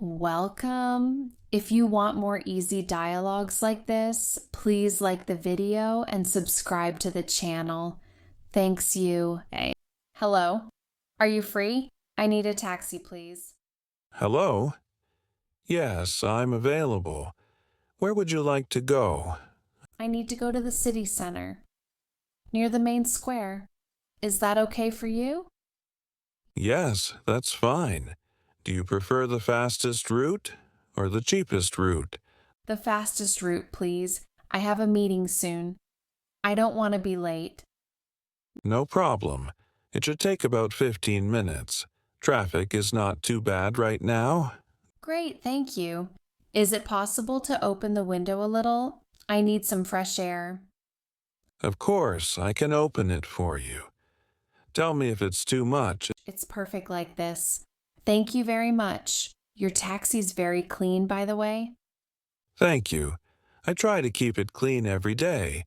Welcome. If you want more easy dialogues like this, please like the video and subscribe to the channel. Thanks you. Hey. Hello. Are you free? I need a taxi, please. Hello? Yes, I'm available. Where would you like to go? I need to go to the city center, near the main square. Is that okay for you? Yes, that's fine. Do you prefer the fastest route or the cheapest route? The fastest route, please. I have a meeting soon. I don't want to be late. No problem. It should take about 15 minutes. Traffic is not too bad right now. Great, thank you. Is it possible to open the window a little? I need some fresh air. Of course, I can open it for you. Tell me if it's too much. It's perfect like this. Thank you very much. Your taxi's very clean, by the way. Thank you. I try to keep it clean every day.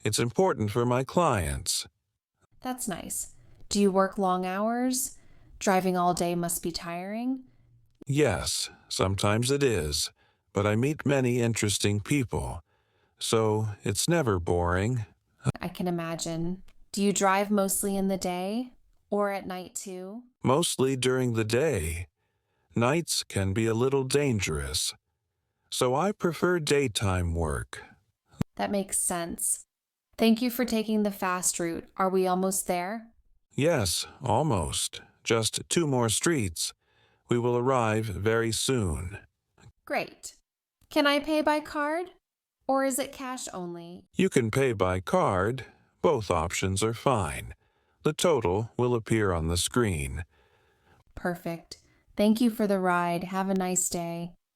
It's important for my clients. That's nice. Do you work long hours? Driving all day must be tiring. Yes, sometimes it is, but I meet many interesting people, so it's never boring. I can imagine. Do you drive mostly in the day or at night too? Mostly during the day. Nights can be a little dangerous, so I prefer daytime work. That makes sense. Thank you for taking the fast route. Are we almost there? Yes, almost. Just 2 more streets. We will arrive very soon. Great. Can I pay by card? Or is it cash only? You can pay by card. Both options are fine. The total will appear on the screen. Perfect. Thank you for the ride. Have a nice day.